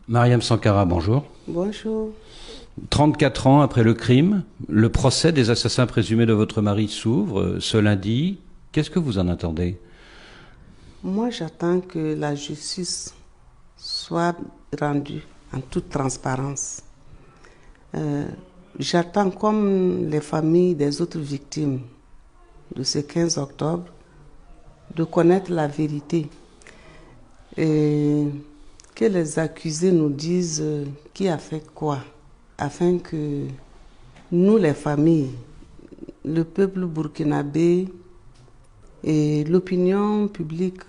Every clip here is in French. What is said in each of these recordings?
Mariam Sankara, bonjour. Bonjour. 34 ans après le crime, le procès des assassins présumés de votre mari s'ouvre ce lundi. Qu'est-ce que vous en attendez? Moi, j'attends que la justice soit rendue en toute transparence. J'attends, comme les familles des autres victimes de ce 15 octobre, de connaître la vérité et que les accusés nous disent qui a fait quoi, afin que nous, les familles, le peuple burkinabé et l'opinion publique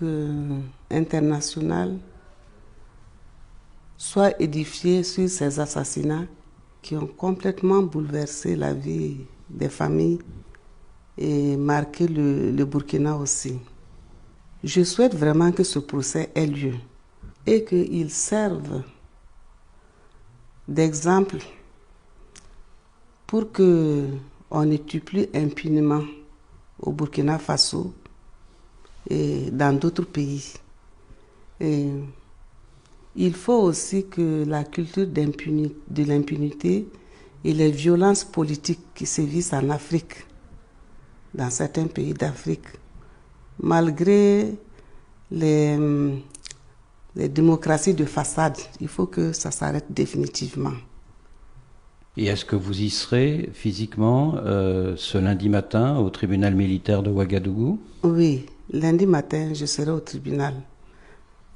internationale soient édifiés sur ces assassinats qui ont complètement bouleversé la vie des familles et marqué le Burkina aussi. Je souhaite vraiment que ce procès ait lieu et qu'il serve d'exemple pour qu'on ne tue plus impunément au Burkina Faso et dans d'autres pays. Et il faut aussi que la culture de l'impunité et les violences politiques qui sévissent en Afrique, dans certains pays d'Afrique, malgré les démocraties de façade, il faut que ça s'arrête définitivement. Et est-ce que vous y serez physiquement ce lundi matin au tribunal militaire de Ouagadougou? Oui, lundi matin, je serai au tribunal.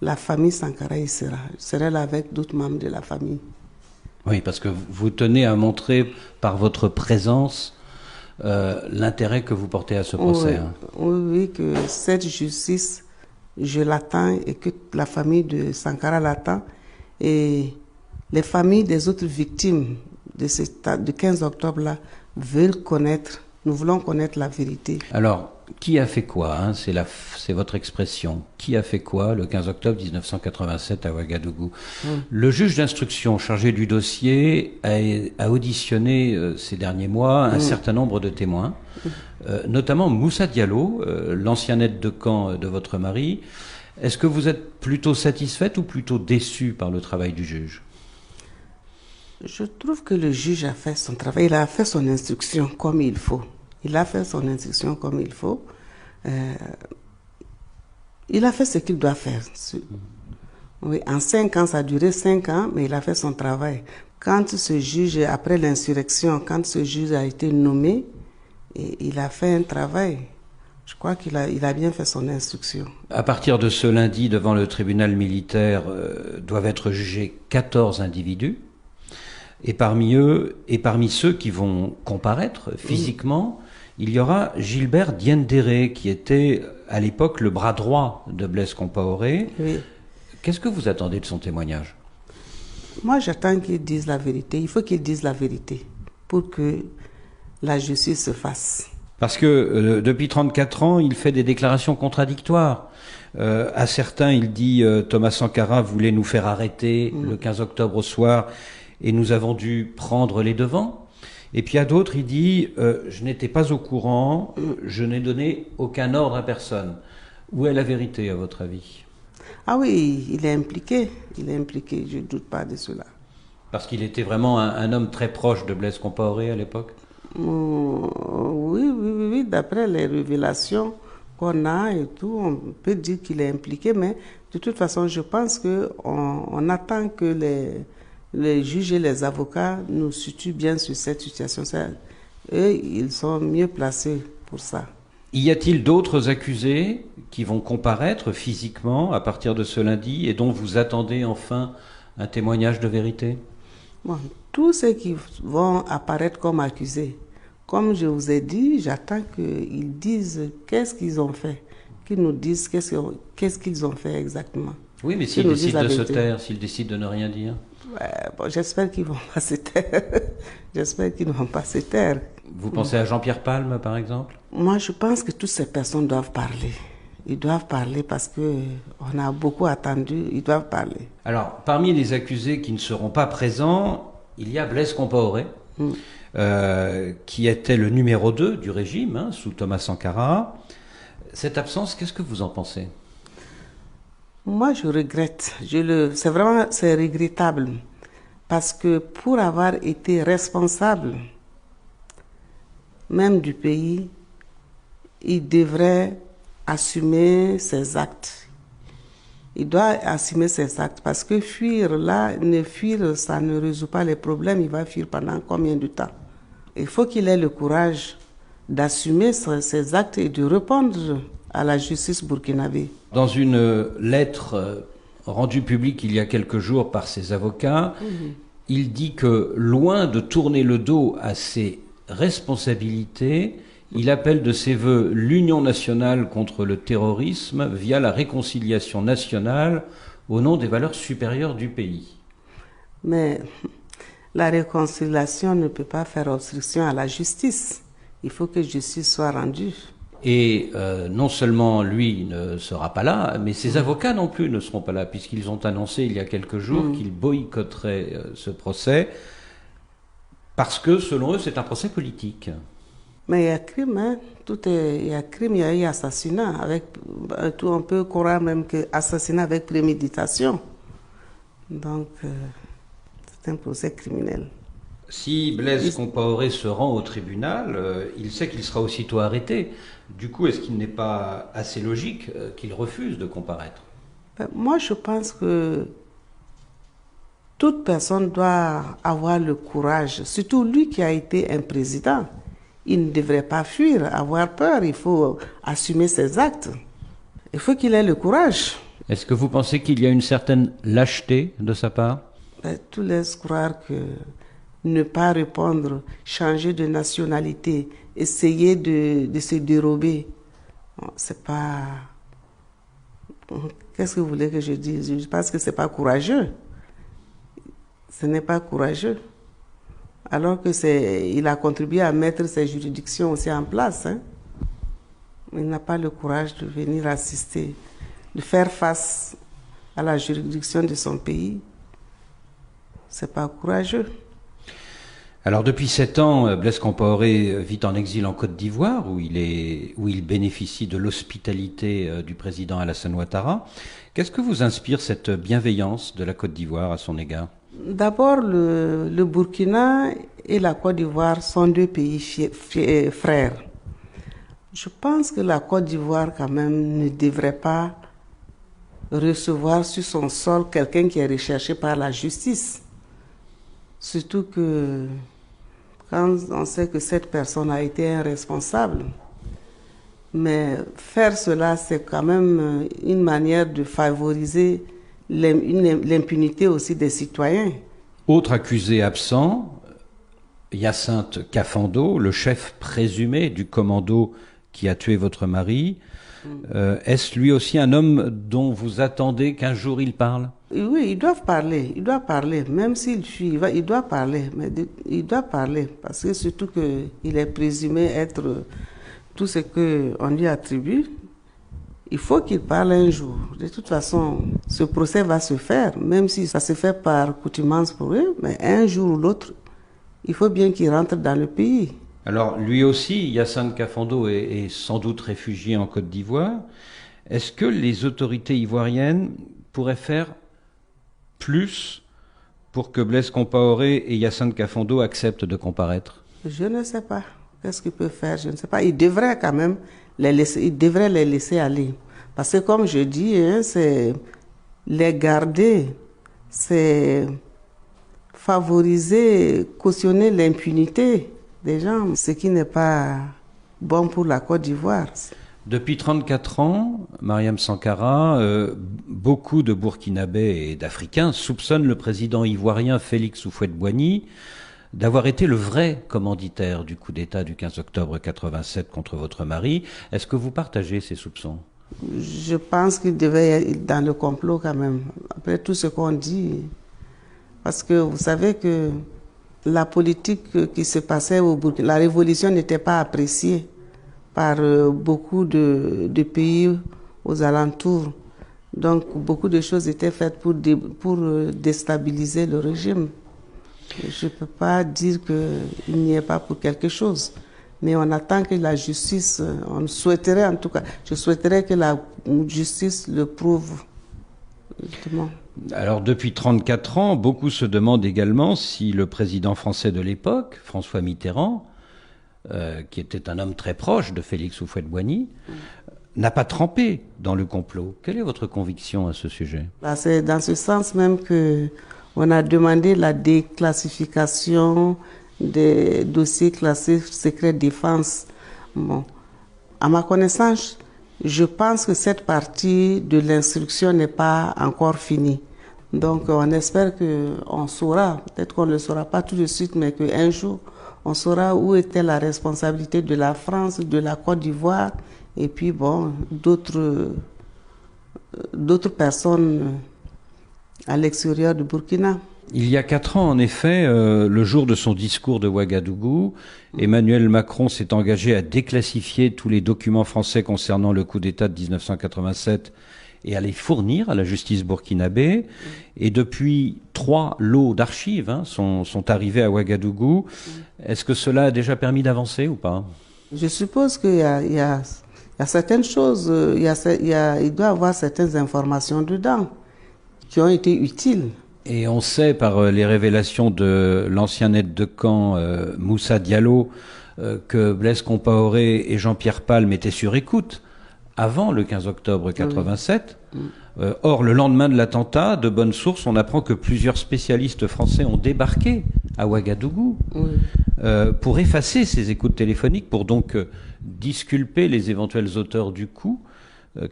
La famille Sankara y sera. Je serai là avec d'autres membres de la famille. Oui, parce que vous tenez à montrer par votre présence l'intérêt que vous portez à ce procès. Oui, que cette justice, je l'attends et que la famille de Sankara l'attend. Et les familles des autres victimes de 15 octobre-là veulent connaître, nous voulons connaître la vérité. Alors, qui a fait quoi c'est votre expression. Qui a fait quoi le 15 octobre 1987 à Ouagadougou? Le juge d'instruction chargé du dossier a auditionné ces derniers mois un certain nombre de témoins, notamment Moussa Diallo, l'ancien aide de camp de votre mari. Est-ce que vous êtes plutôt satisfaite ou plutôt déçue par le travail du juge? Je trouve que le juge a fait son travail, il a fait son instruction comme il faut. Il a fait son instruction comme il faut. Il a fait ce qu'il doit faire. Oui, en 5 ans, ça a duré 5 ans, mais il a fait son travail. Quand ce juge, après l'insurrection, quand ce juge a été nommé, il a fait un travail. Je crois qu'il a bien fait son instruction. À partir de ce lundi, devant le tribunal militaire, doivent être jugés 14 individus. Et parmi eux, et parmi ceux qui vont comparaître physiquement, il y aura Gilbert Diendéré, qui était à l'époque le bras droit de Blaise Compaoré. Oui. Qu'est-ce que vous attendez de son témoignage? Moi, j'attends qu'il dise la vérité. Il faut qu'il dise la vérité pour que la justice se fasse. Parce que depuis 34 ans, il fait des déclarations contradictoires. À certains, il dit Thomas Sankara voulait nous faire arrêter le 15 octobre au soir et nous avons dû prendre les devants. Et puis à d'autres, il dit je n'étais pas au courant, je n'ai donné aucun ordre à personne. Où est la vérité, à votre avis? Ah oui, il est impliqué, je ne doute pas de cela. Parce qu'il était vraiment un homme très proche de Blaise Compaoré à l'époque? Oui, d'après les révélations qu'on a et tout, on peut dire qu'il est impliqué, mais de toute façon, je pense qu'on attend que les juges et les avocats nous situent bien sur cette situation. Eux, ils sont mieux placés pour ça. Y a-t-il d'autres accusés qui vont comparaître physiquement à partir de ce lundi et dont vous attendez enfin un témoignage de vérité? Bon, tous ceux qui vont apparaître comme accusés, comme je vous ai dit, j'attends qu'ils disent qu'est-ce qu'ils ont fait, qu'ils nous disent qu'est-ce qu'ils ont fait exactement. Oui, mais s'ils décident de se taire, s'ils décident de ne rien dire? Bon, j'espère qu'ils ne vont pas se taire. J'espère qu'ils ne vont pas se taire. Vous pensez à Jean-Pierre Palme, par exemple? Moi, je pense que toutes ces personnes doivent parler. Ils doivent parler parce qu'on a beaucoup attendu, ils doivent parler. Alors, parmi les accusés qui ne seront pas présents, il y a Blaise Compaoré, qui était le numéro 2 du régime, hein, sous Thomas Sankara. Cette absence, qu'est-ce que vous en pensez? Moi, je regrette. C'est regrettable. Parce que pour avoir été responsable, même du pays, il devrait assumer ses actes. Il doit assumer ses actes parce que fuir, ça ne résout pas les problèmes. Il va fuir pendant combien de temps? Il faut qu'il ait le courage d'assumer ses actes et de répondre à la justice burkinabé. Dans une lettre rendue publique il y a quelques jours par ses avocats, il dit que loin de tourner le dos à ses responsabilités, il appelle de ses vœux l'union nationale contre le terrorisme via la réconciliation nationale au nom des valeurs supérieures du pays. Mais la réconciliation ne peut pas faire obstruction à la justice. Il faut que justice soit rendue. Et non seulement lui ne sera pas là, mais ses avocats non plus ne seront pas là, puisqu'ils ont annoncé il y a quelques jours qu'ils boycotteraient ce procès, parce que selon eux c'est un procès politique. Mais il y a crime, hein. Il y a crime, il y a eu assassinat. On peut croire même que assassinat avec préméditation. Donc, c'est un procès criminel. Si Blaise Compaoré se rend au tribunal, il sait qu'il sera aussitôt arrêté. Du coup, est-ce qu'il n'est pas assez logique qu'il refuse de comparaître? Moi, je pense que toute personne doit avoir le courage, surtout lui qui a été un président. Il ne devrait pas fuir, avoir peur, il faut assumer ses actes. Il faut qu'il ait le courage. Est-ce que vous pensez qu'il y a une certaine lâcheté de sa part? Tout laisse croire que ne pas répondre, changer de nationalité, essayer de se dérober, c'est pas... Qu'est-ce que vous voulez que je dise? Je pense que c'est pas courageux. Ce n'est pas courageux. Alors il a contribué à mettre ces juridictions aussi en place. Hein. Il n'a pas le courage de venir assister, de faire face à la juridiction de son pays. C'est pas courageux. Alors depuis 7 ans, Blaise Compaoré vit en exil en Côte d'Ivoire, où il bénéficie de l'hospitalité du président Alassane Ouattara. Qu'est-ce que vous inspire cette bienveillance de la Côte d'Ivoire à son égard? D'abord, le Burkina et la Côte d'Ivoire sont deux pays frères. Je pense que la Côte d'Ivoire, quand même, ne devrait pas recevoir sur son sol quelqu'un qui est recherché par la justice. Surtout que quand on sait que cette personne a été un responsable. Mais faire cela, c'est quand même une manière de favoriser l'impunité aussi des citoyens. Autre accusé absent, Hyacinthe Kafando, le chef présumé du commando qui a tué votre mari. Est-ce lui aussi un homme dont vous attendez qu'un jour il parle? Oui, ils doivent parler, même s'il fuit, il doit parler, mais il doit parler, parce que surtout qu'il est présumé être tout ce qu'on lui attribue. Il faut qu'il parle un jour. De toute façon, ce procès va se faire, même si ça se fait par coutumance pour eux, mais un jour ou l'autre, il faut bien qu'il rentre dans le pays. Alors, lui aussi, Hyacinthe Kafando est sans doute réfugié en Côte d'Ivoire. Est-ce que les autorités ivoiriennes pourraient faire plus pour que Blaise Compaoré et Hyacinthe Kafando acceptent de comparaître? Je ne sais pas. Qu'est-ce qu'il peut faire? Je ne sais pas. Il devrait quand même les laisser aller. Parce que comme je dis, hein, c'est les garder, c'est favoriser, cautionner l'impunité des gens, ce qui n'est pas bon pour la Côte d'Ivoire. Depuis 34 ans, Mariam Sankara, beaucoup de Burkinabés et d'Africains soupçonnent le président ivoirien Félix Houphouët-Boigny d'avoir été le vrai commanditaire du coup d'État du 15 octobre 87 contre votre mari. Est-ce que vous partagez ces soupçons? Je pense qu'il devait être dans le complot quand même, après tout ce qu'on dit. Parce que vous savez que la politique qui se passait au Burkina, la révolution n'était pas appréciée par beaucoup de pays aux alentours. Donc beaucoup de choses étaient faites pour déstabiliser le régime. Je ne peux pas dire qu'il n'y est pas pour quelque chose. Mais on attend que la justice, on souhaiterait en tout cas, je souhaiterais que la justice le prouve. justement. Alors depuis 34 ans, beaucoup se demandent également si le président français de l'époque, François Mitterrand, qui était un homme très proche de Félix Houphouët-Boigny, n'a pas trempé dans le complot. Quelle est votre conviction à ce sujet? C'est dans ce sens même que on a demandé la déclassification des dossiers classés secret défense. Bon, à ma connaissance, je pense que cette partie de l'instruction n'est pas encore finie. Donc on espère qu'on saura, peut-être qu'on ne le saura pas tout de suite, mais qu'un jour, on saura où était la responsabilité de la France, de la Côte d'Ivoire, et puis bon, d'autres personnes à l'extérieur du Burkina. Il y a 4 ans, en effet, le jour de son discours de Ouagadougou, Emmanuel Macron s'est engagé à déclassifier tous les documents français concernant le coup d'État de 1987 et à les fournir à la justice burkinabé. Et depuis 3 lots d'archives sont arrivés à Ouagadougou. Est-ce que cela a déjà permis d'avancer ou pas? Je suppose qu'il y a certaines choses, il doit y avoir certaines informations dedans qui ont été utiles. Et on sait par les révélations de l'ancien aide de camp Moussa Diallo que Blaise Compaoré et Jean-Pierre Palme étaient sur écoute avant le 15 octobre 87. Or, le lendemain de l'attentat, de bonnes sources, on apprend que plusieurs spécialistes français ont débarqué à Ouagadougou pour effacer ces écoutes téléphoniques, pour donc disculper les éventuels auteurs du coup.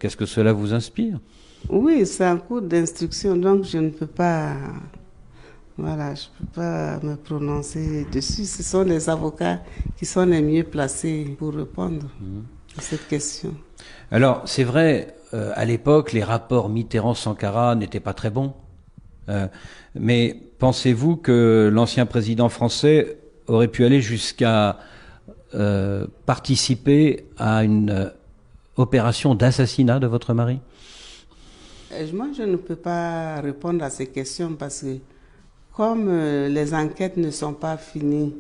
Qu'est-ce que cela vous inspire? Oui, c'est un cours d'instruction, donc je ne peux pas, voilà, je peux pas me prononcer dessus. Ce sont les avocats qui sont les mieux placés pour répondre à cette question. Alors, c'est vrai, à l'époque, les rapports Mitterrand-Sankara n'étaient pas très bons. Mais pensez-vous que l'ancien président français aurait pu aller jusqu'à participer à une opération d'assassinat de votre mari? Moi, je ne peux pas répondre à ces questions parce que comme les enquêtes ne sont pas finies,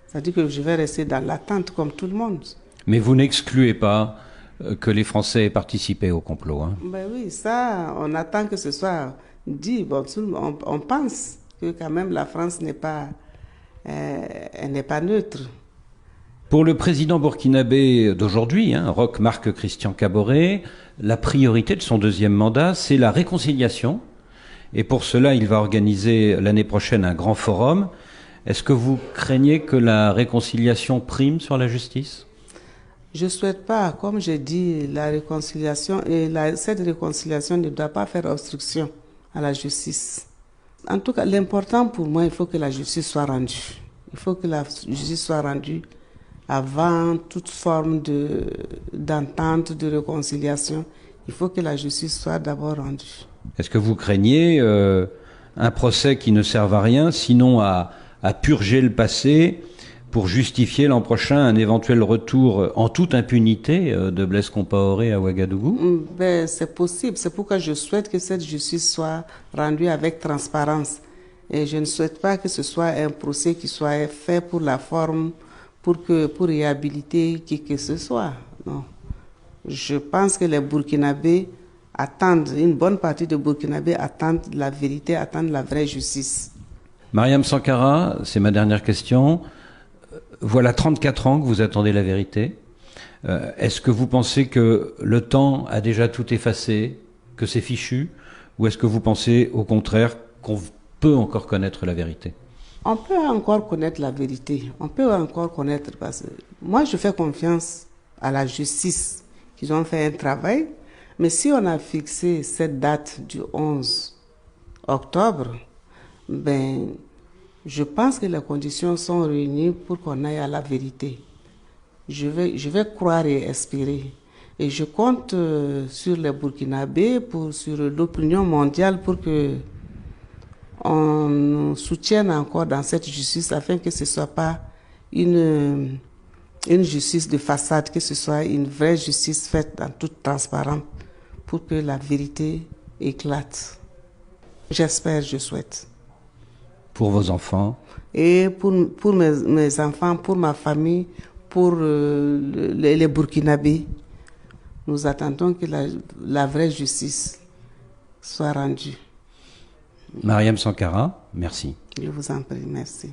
c'est-à-dire que je vais rester dans l'attente comme tout le monde. Mais vous n'excluez pas que les Français aient participé au complot, hein? Ben oui, ça, on attend que ce soit dit. Bon, on pense que quand même la France n'est pas neutre. Pour le président burkinabé d'aujourd'hui, Roch Marc Christian Kaboré, la priorité de son deuxième mandat, c'est la réconciliation. Et pour cela, il va organiser l'année prochaine un grand forum. Est-ce que vous craignez que la réconciliation prime sur la justice? Je ne souhaite pas, comme j'ai dit, la réconciliation, et cette réconciliation ne doit pas faire obstruction à la justice. En tout cas, l'important pour moi, il faut que la justice soit rendue. Il faut que la justice soit rendue avant toute forme d'entente, de réconciliation. Il faut que la justice soit d'abord rendue. Est-ce que vous craignez un procès qui ne serve à rien, sinon à purger le passé pour justifier l'an prochain un éventuel retour en toute impunité de Blaise Compaoré à Ouagadougou? Ben, c'est possible. C'est pourquoi je souhaite que cette justice soit rendue avec transparence. Et je ne souhaite pas que ce soit un procès qui soit fait pour la forme, pour réhabiliter qui que ce soit. Non. Je pense que les Burkinabés attendent, une bonne partie des Burkinabés attendent la vérité, attendent la vraie justice. Mariam Sankara, c'est ma dernière question. Voilà 34 ans que vous attendez la vérité. Est-ce que vous pensez que le temps a déjà tout effacé, que c'est fichu, ou est-ce que vous pensez au contraire qu'on peut encore connaître la vérité? On peut encore connaître la vérité. On peut encore connaître parce que moi je fais confiance à la justice qu'ils ont fait un travail. Mais si on a fixé cette date du 11 octobre, ben je pense que les conditions sont réunies pour qu'on aille à la vérité. Je vais croire et espérer. Et je compte sur les Burkinabés, sur l'opinion mondiale pour que on nous soutienne encore dans cette justice afin que ce ne soit pas une justice de façade, que ce soit une vraie justice faite en toute transparence pour que la vérité éclate. J'espère, je souhaite. Pour vos enfants? Et pour mes enfants, pour ma famille, pour les Burkinabés. Nous attendons que la vraie justice soit rendu. Mariam Sankara, merci. Je vous en prie, merci.